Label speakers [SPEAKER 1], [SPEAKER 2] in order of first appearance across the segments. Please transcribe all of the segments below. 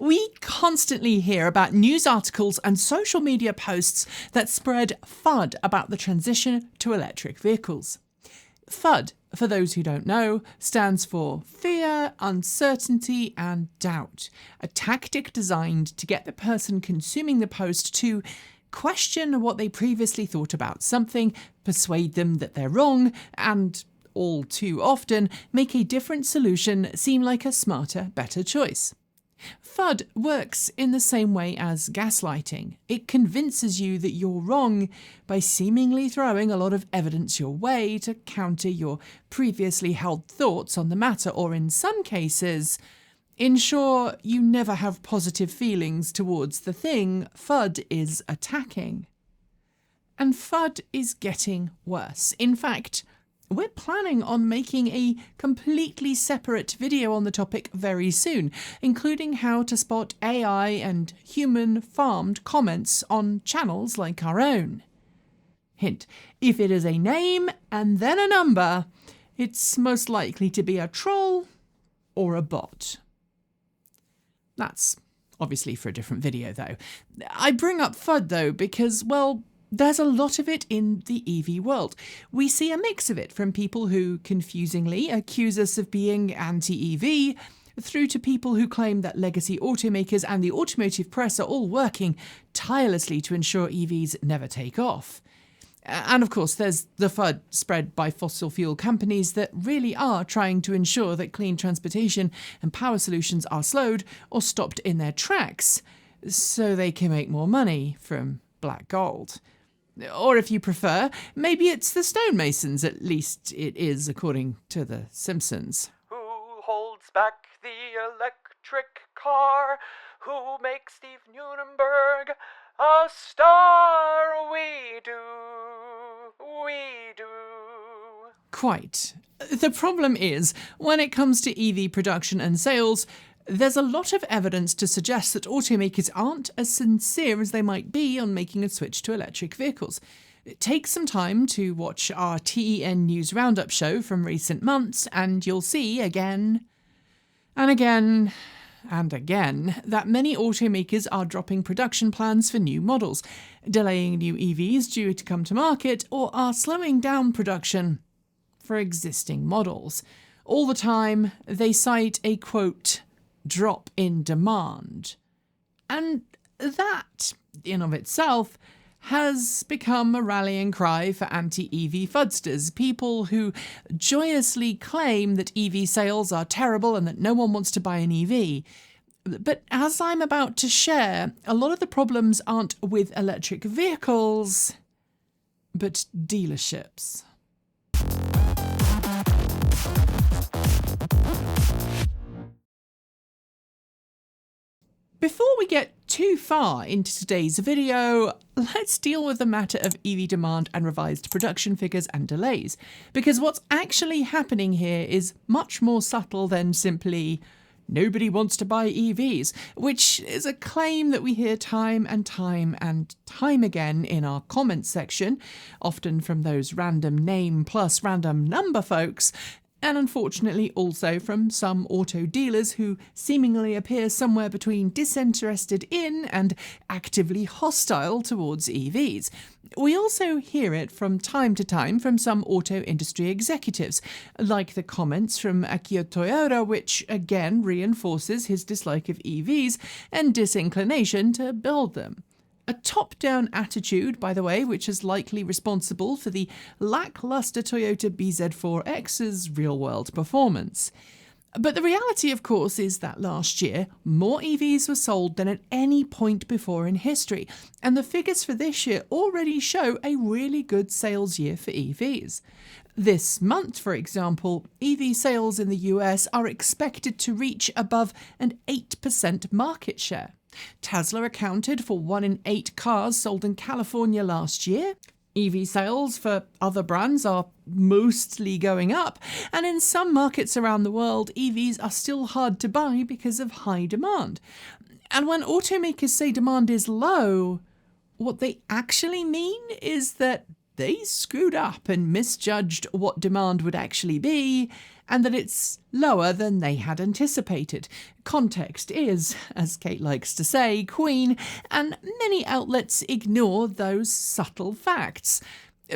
[SPEAKER 1] We constantly hear about news articles and social media posts that spread FUD about the transition to electric vehicles. FUD, for those who don't know, stands for fear, uncertainty, and doubt, a tactic designed to get the person consuming the post to question what they previously thought about something, persuade them that they're wrong, and, all too often, make a different solution seem like a smarter, better choice. FUD works in the same way as gaslighting. It convinces you that you're wrong by seemingly throwing a lot of evidence your way to counter your previously held thoughts on the matter, or in some cases, ensure you never have positive feelings towards the thing FUD is attacking. And FUD is getting worse. In fact, we're planning on making a completely separate video on the topic very soon, including how to spot AI and human-farmed comments on channels like our own. Hint, if it is a name and then a number, it's most likely to be a troll or a bot. That's obviously for a different video though. I bring up FUD though because, well, there's a lot of it in the EV world. We see a mix of it from people who confusingly accuse us of being anti-EV, through to people who claim that legacy automakers and the automotive press are all working tirelessly to ensure EVs never take off. And of course, there's the FUD spread by fossil fuel companies that really are trying to ensure that clean transportation and power solutions are slowed or stopped in their tracks so they can make more money from black gold. Or if you prefer, maybe it's the stonemasons, at least it is according to The Simpsons.
[SPEAKER 2] Who holds back the electric car? Who makes Steve Nuremberg a star? We do.
[SPEAKER 1] Quite. The problem is, when it comes to EV production and sales, there's a lot of evidence to suggest that automakers aren't as sincere as they might be on making a switch to electric vehicles. Take some time to watch our TEN News Roundup show from recent months, and you'll see again and again and again that many automakers are dropping production plans for new models, delaying new EVs due to come to market, or are slowing down production for existing models. All the time, they cite a, quote, drop in demand. And that, in of itself, has become a rallying cry for anti-EV fudsters, people who joyously claim that EV sales are terrible and that no one wants to buy an EV. But as I'm about to share, a lot of the problems aren't with electric vehicles, but dealerships. Before we get too far into today's video, let's deal with the matter of EV demand and revised production figures and delays, because what's actually happening here is much more subtle than simply nobody wants to buy EVs, which is a claim that we hear time and time and time again in our comments section, often from those random name plus random number folks, and unfortunately also from some auto dealers who seemingly appear somewhere between disinterested in and actively hostile towards EVs. We also hear it from time to time from some auto industry executives, like the comments from Akio Toyoda, which again reinforces his dislike of EVs and disinclination to build them. A top-down attitude, by the way, which is likely responsible for the lackluster Toyota BZ4X's real-world performance. But the reality, of course, is that last year, more EVs were sold than at any point before in history, and the figures for this year already show a really good sales year for EVs. This month, for example, EV sales in the US are expected to reach above an 8% market share. Tesla accounted for 1 in 8 cars sold in California last year. EV sales for other brands are mostly going up, and in some markets around the world, EVs are still hard to buy because of high demand. And when automakers say demand is low, what they actually mean is that they screwed up and misjudged what demand would actually be, and that it's lower than they had anticipated. Context is, as Kate likes to say, queen, and many outlets ignore those subtle facts.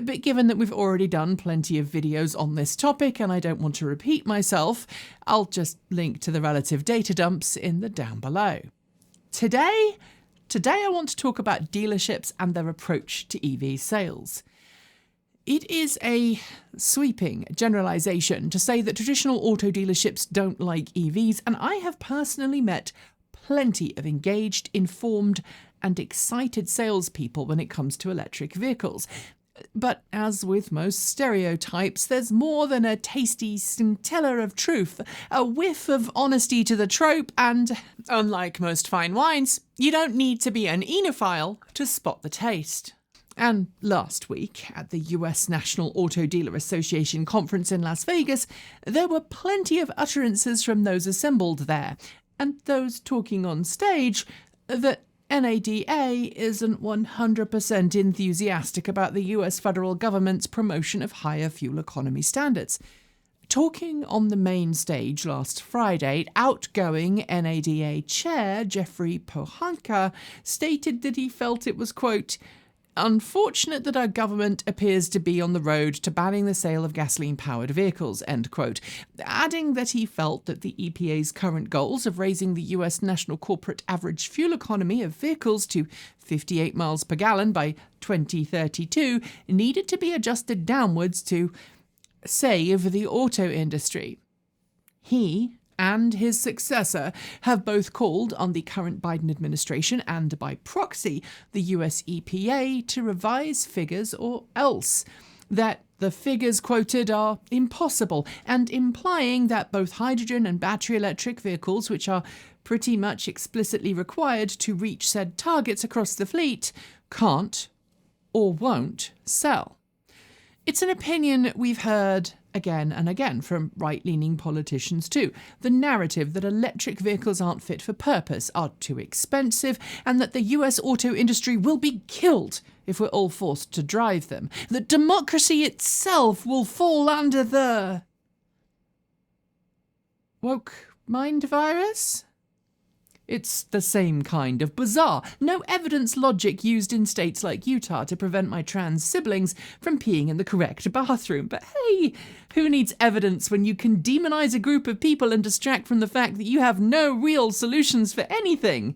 [SPEAKER 1] But given that we've already done plenty of videos on this topic and I don't want to repeat myself, I'll just link to the relative data dumps in the down below. Today I want to talk about dealerships and their approach to EV sales. It is a sweeping generalisation to say that traditional auto dealerships don't like EVs, and I have personally met plenty of engaged, informed and excited salespeople when it comes to electric vehicles. But as with most stereotypes, there's more than a tasty scintilla of truth, a whiff of honesty to the trope, and, unlike most fine wines, you don't need to be an enophile to spot the taste. And last week, at the US National Auto Dealer Association conference in Las Vegas, there were plenty of utterances from those assembled there, and those talking on stage, that NADA isn't 100% enthusiastic about the US federal government's promotion of higher fuel economy standards. Talking on the main stage last Friday, outgoing NADA chair Jeffrey Pohanka stated that he felt it was, quote, unfortunate that our government appears to be on the road to banning the sale of gasoline-powered vehicles, end quote, adding that he felt that the EPA's current goals of raising the US national corporate average fuel economy of vehicles to 58 miles per gallon by 2032 needed to be adjusted downwards to save the auto industry. He and his successor have both called on the current Biden administration and, by proxy, the US EPA to revise figures or else. That the figures quoted are impossible, and implying that both hydrogen and battery electric vehicles, which are pretty much explicitly required to reach said targets across the fleet, can't or won't sell. It's an opinion we've heard again and again from right-leaning politicians too. The narrative that electric vehicles aren't fit for purpose, are too expensive, and that the US auto industry will be killed if we're all forced to drive them. That democracy itself will fall under the woke mind virus? It's the same kind of bizarre, no evidence logic used in states like Utah to prevent my trans siblings from peeing in the correct bathroom. But hey, who needs evidence when you can demonize a group of people and distract from the fact that you have no real solutions for anything?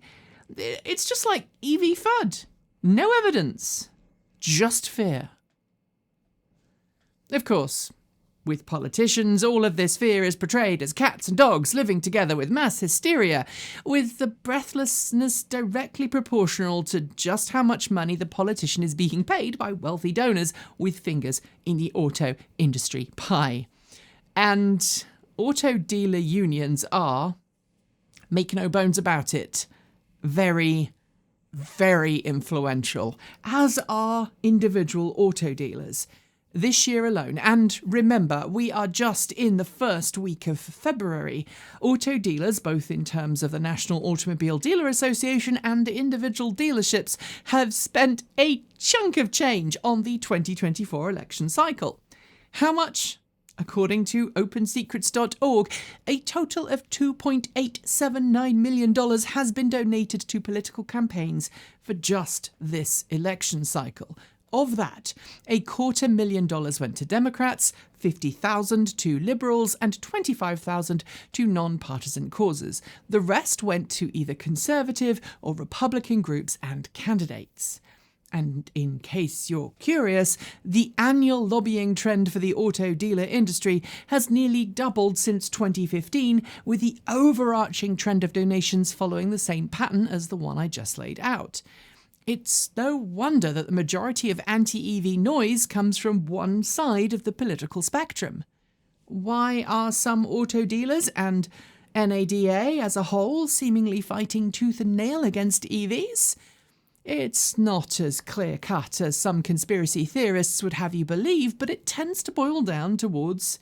[SPEAKER 1] It's just like EV FUD. No evidence, just fear. Of course, with politicians, all of this fear is portrayed as cats and dogs living together with mass hysteria, with the breathlessness directly proportional to just how much money the politician is being paid by wealthy donors with fingers in the auto industry pie. And auto dealer unions are, make no bones about it, very, very influential, as are individual auto dealers. This year alone, and remember, we are just in the first week of February, auto dealers, both in terms of the National Automobile Dealer Association and individual dealerships, have spent a chunk of change on the 2024 election cycle. How much? According to OpenSecrets.org, a total of $2.879 million has been donated to political campaigns for just this election cycle. Of that, $250,000 went to Democrats, $50,000 to Liberals, and $25,000 to non-partisan causes. The rest went to either Conservative or Republican groups and candidates. And in case you're curious, the annual lobbying trend for the auto dealer industry has nearly doubled since 2015, with the overarching trend of donations following the same pattern as the one I just laid out. It's no wonder that the majority of anti-EV noise comes from one side of the political spectrum. Why are some auto dealers and NADA as a whole seemingly fighting tooth and nail against EVs? It's not as clear-cut as some conspiracy theorists would have you believe, but it tends to boil down towards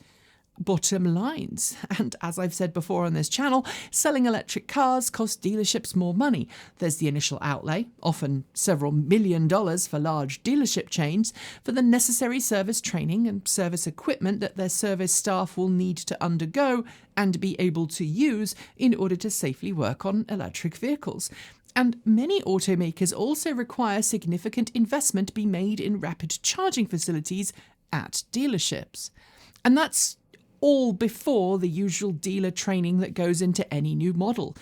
[SPEAKER 1] bottom lines. And as I've said before on this channel, selling electric cars costs dealerships more money. There's the initial outlay, often several $1 million for large dealership chains, for the necessary service training and service equipment that their service staff will need to undergo and be able to use in order to safely work on electric vehicles. And many automakers also require significant investment be made in rapid charging facilities at dealerships. And that's all before the usual dealer training that goes into any new model.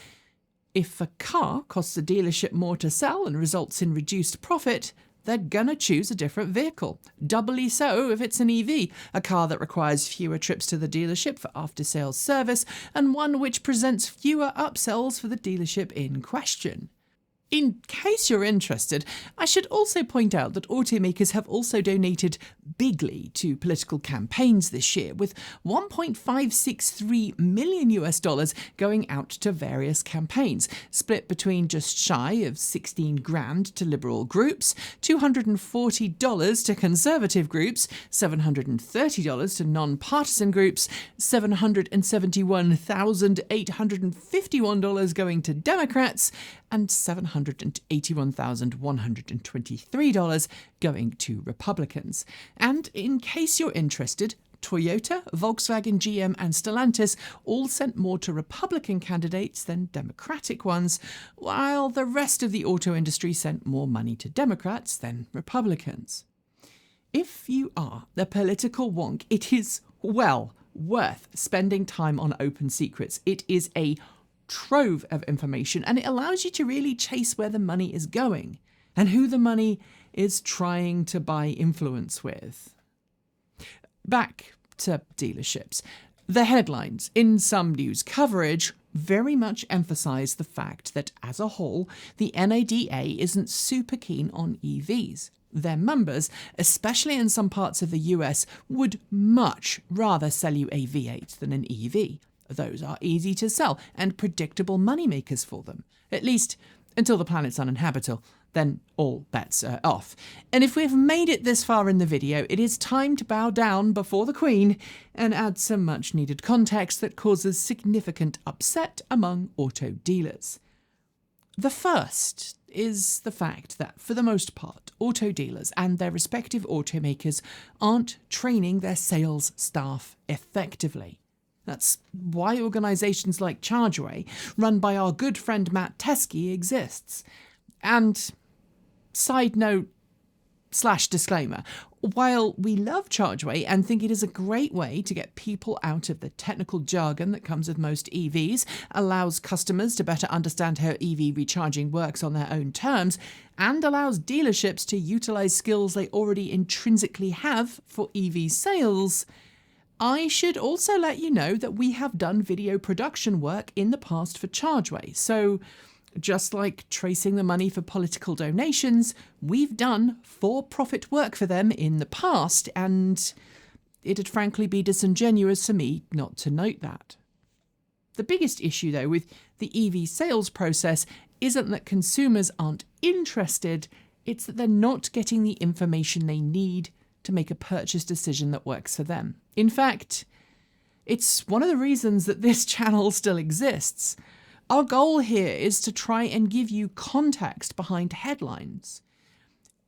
[SPEAKER 1] If a car costs a dealership more to sell and results in reduced profit, they're gonna choose a different vehicle. Doubly so if it's an EV, a car that requires fewer trips to the dealership for after-sales service, and one which presents fewer upsells for the dealership in question. In case you're interested, I should also point out that automakers have also donated bigly to political campaigns this year, with $1.563 million going out to various campaigns, split between just shy of $16,000 to liberal groups, $240 to conservative groups, $730 to non-partisan groups, $771,851 going to Democrats, and $781,123 going to Republicans. And in case you're interested, Toyota, Volkswagen, GM and Stellantis all sent more to Republican candidates than Democratic ones, while the rest of the auto industry sent more money to Democrats than Republicans. If you are a political wonk, it is well worth spending time on Open Secrets. It is a trove of information, and it allows you to really chase where the money is going and who the money is trying to buy influence with. Back to dealerships. The headlines in some news coverage very much emphasise the fact that, as a whole, the NADA isn't super keen on EVs. Their members, especially in some parts of the US, would much rather sell you a V8 than an EV. Those are easy to sell and predictable moneymakers for them, at least until the planet's uninhabitable. Then all bets are off. And if we've made it this far in the video, it is time to bow down before the Queen and add some much needed context that causes significant upset among auto dealers. The first is the fact that, for the most part, auto dealers and their respective automakers aren't training their sales staff effectively. That's why organisations like Chargeway, run by our good friend Matt Teskey, exists. And side note / disclaimer, while we love Chargeway and think it is a great way to get people out of the technical jargon that comes with most EVs, allows customers to better understand how EV recharging works on their own terms, and allows dealerships to utilise skills they already intrinsically have for EV sales, I should also let you know that we have done video production work in the past for Chargeway, so just like tracing the money for political donations, we've done for-profit work for them in the past, and it'd frankly be disingenuous for me not to note that. The biggest issue, though, with the EV sales process isn't that consumers aren't interested, it's that they're not getting the information they need to make a purchase decision that works for them. In fact, it's one of the reasons that this channel still exists. Our goal here is to try and give you context behind headlines.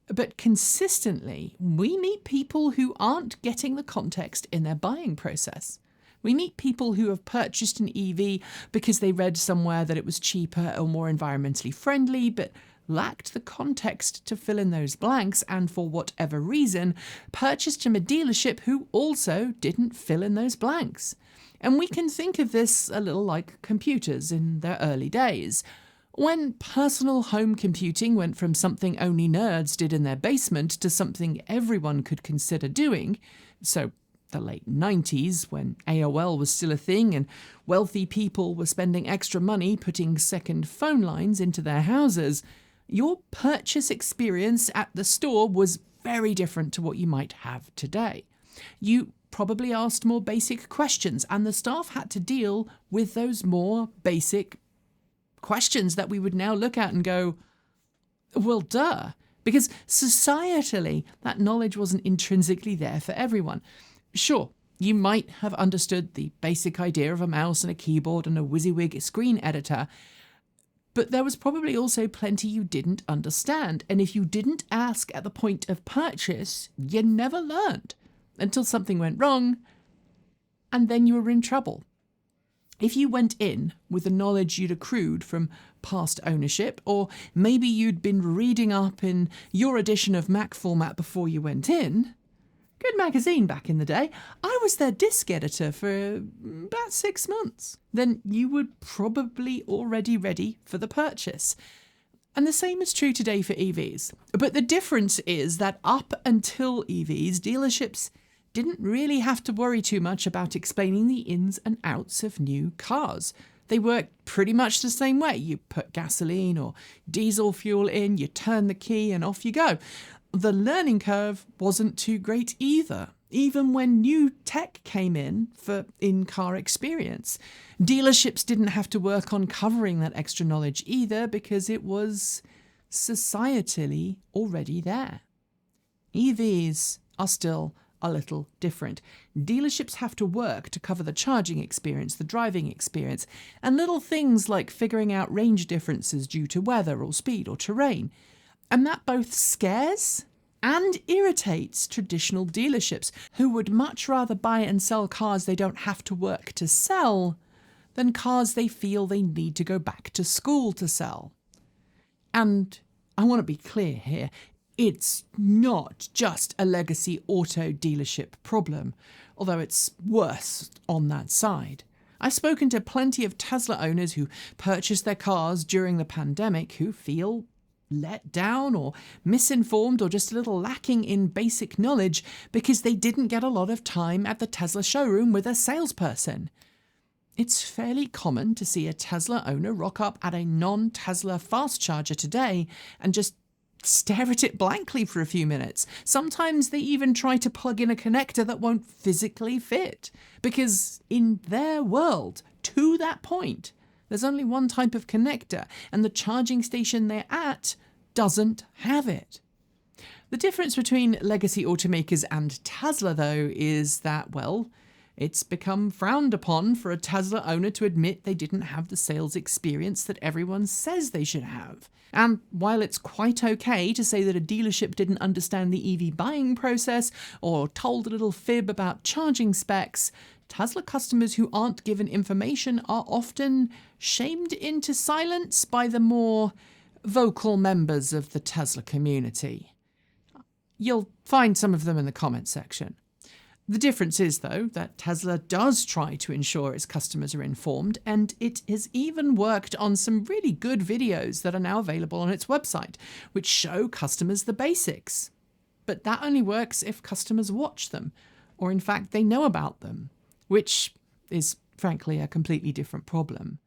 [SPEAKER 1] But consistently, we meet people who aren't getting the context in their buying process. We meet people who have purchased an EV because they read somewhere that it was cheaper or more environmentally friendly, but lacked the context to fill in those blanks and, for whatever reason, purchased from a dealership who also didn't fill in those blanks. And we can think of this a little like computers in their early days. When personal home computing went from something only nerds did in their basement to something everyone could consider doing, so the late 90s, when AOL was still a thing and wealthy people were spending extra money putting second phone lines into their houses, your purchase experience at the store was very different to what you might have today. You probably asked more basic questions, and the staff had to deal with those more basic questions that we would now look at and go, well, duh, because societally, that knowledge wasn't intrinsically there for everyone. Sure, You might have understood the basic idea of a mouse and a keyboard and a WYSIWYG screen editor, but there was probably also plenty you didn't understand, and if you didn't ask at the point of purchase, you never learned until something went wrong, and then you were in trouble. If you went in with the knowledge you'd accrued from past ownership, or maybe you'd been reading up in your edition of Mac format before you went in, good magazine back in the day, I was their disc editor for about 6 months, then you were probably already ready for the purchase. And the same is true today for EVs. But the difference is that up until EVs, dealerships didn't really have to worry too much about explaining the ins and outs of new cars. They worked pretty much the same way. You put gasoline or diesel fuel in, you turn the key, and off you go. The learning curve wasn't too great either, even when new tech came in for in-car experience. Dealerships didn't have to work on covering that extra knowledge either because it was societally already there. EVs are still a little different. Dealerships have to work to cover the charging experience, the driving experience, and little things like figuring out range differences due to weather or speed or terrain. And that both scares and irritates traditional dealerships who would much rather buy and sell cars they don't have to work to sell than cars they feel they need to go back to school to sell. And I want to be clear here, it's not just a legacy auto dealership problem, although it's worse on that side. I've spoken to plenty of Tesla owners who purchased their cars during the pandemic who feel let down or misinformed or just a little lacking in basic knowledge because they didn't get a lot of time at the Tesla showroom with a salesperson. It's fairly common to see a Tesla owner rock up at a non-Tesla fast charger today and just stare at it blankly for a few minutes. Sometimes they even try to plug in a connector that won't physically fit, because in their world, to that point, there's only one type of connector, and the charging station they're at doesn't have it. The difference between legacy automakers and Tesla, though, is that, well, it's become frowned upon for a Tesla owner to admit they didn't have the sales experience that everyone says they should have. And while it's quite okay to say that a dealership didn't understand the EV buying process or told a little fib about charging specs, Tesla customers who aren't given information are often shamed into silence by the more vocal members of the Tesla community. You'll find some of them in the comment section. The difference is, though, that Tesla does try to ensure its customers are informed, and it has even worked on some really good videos that are now available on its website, which show customers the basics. But that only works if customers watch them, or in fact they know about them, which is frankly a completely different problem.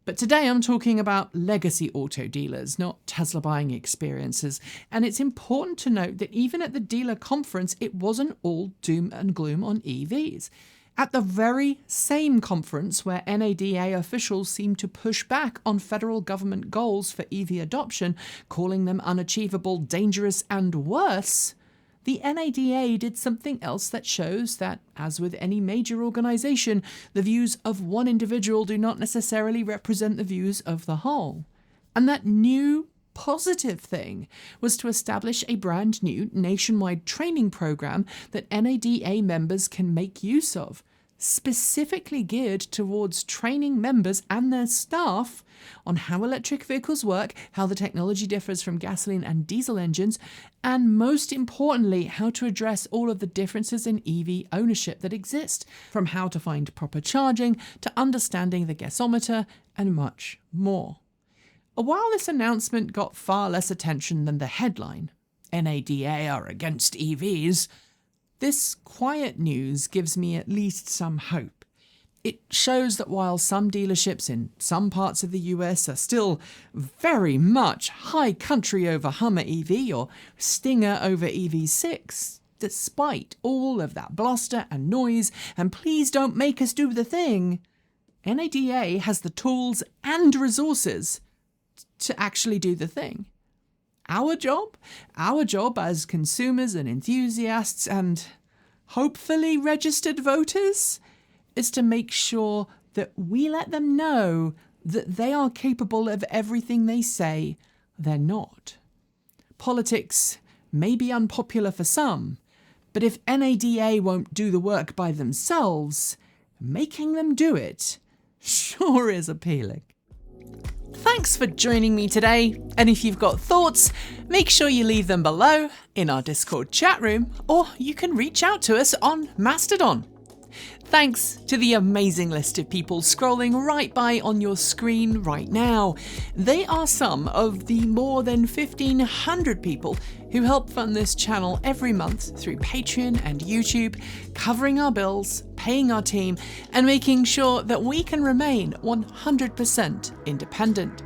[SPEAKER 1] But today I'm talking about legacy auto dealers, not Tesla buying experiences. And it's important to note that even at the dealer conference, it wasn't all doom and gloom on EVs. At the very same conference where NADA officials seemed to push back on federal government goals for EV adoption, calling them unachievable, dangerous, and worse, the NADA did something else that shows that, as with any major organisation, the views of one individual do not necessarily represent the views of the whole. And that new, positive thing was to establish a brand new nationwide training programme that NADA members can make use of, specifically geared towards training members and their staff on how electric vehicles work, how the technology differs from gasoline and diesel engines, and most importantly, how to address all of the differences in EV ownership that exist, from how to find proper charging to understanding the gasometer and much more. While this announcement got far less attention than the headline, NADA are against EVs, this quiet news gives me at least some hope. It shows that while some dealerships in some parts of the US are still very much high country over Hummer EV or Stinger over EV6, despite all of that bluster and noise and please don't make us do the thing, NADA has the tools and resources to actually do the thing. Our job as consumers and enthusiasts and hopefully registered voters, is to make sure that we let them know that they are capable of everything they say they're not. Politics may be unpopular for some, but if NADA won't do the work by themselves, making them do it sure is appealing. Thanks for joining me today, and if you've got thoughts, make sure you leave them below in our Discord chat room, or you can reach out to us on Mastodon. Thanks to the amazing list of people scrolling right by on your screen right now. They are some of the more than 1,500 people who help fund this channel every month through Patreon and YouTube, covering our bills, paying our team, and making sure that we can remain 100% independent.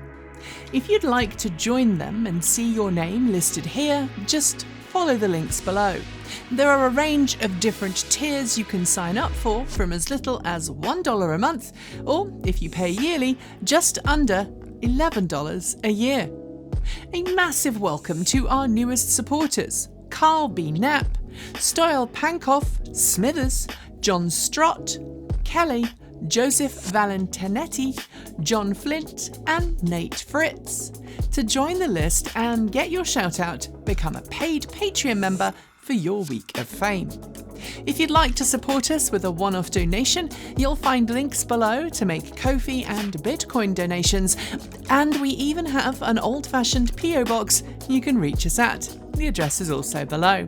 [SPEAKER 1] If you'd like to join them and see your name listed here, just follow the links below. There are a range of different tiers you can sign up for, from as little as $1 a month, or if you pay yearly, just under $11 a year. A massive welcome to our newest supporters: Carl B. Knapp, Stoyal Pankoff, Smithers, John Strott, Kelly, Joseph Valentinetti, John Flint, and Nate Fritz. To join the list and get your shout out, become a paid Patreon member for your week of fame. If you'd like to support us with a one-off donation, you'll find links below to make Ko-fi and Bitcoin donations, and we even have an old-fashioned PO box you can reach us at. The address is also below.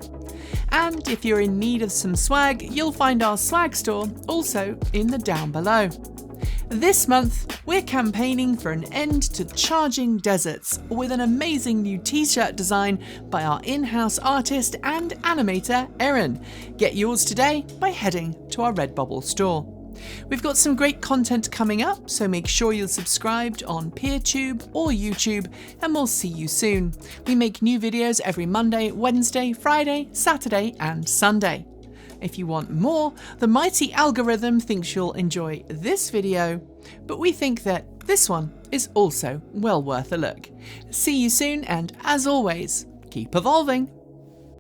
[SPEAKER 1] And if you're in need of some swag, you'll find our swag store also in the down below. This month, we're campaigning for an end to charging deserts with an amazing new t-shirt design by our in-house artist and animator, Erin. Get yours today by heading to our Redbubble store. We've got some great content coming up, so make sure you're subscribed on PeerTube or YouTube, and we'll see you soon. We make new videos every Monday, Wednesday, Friday, Saturday, and Sunday. If you want more, the mighty algorithm thinks you'll enjoy this video, but we think that this one is also well worth a look. See you soon, and as always, keep evolving.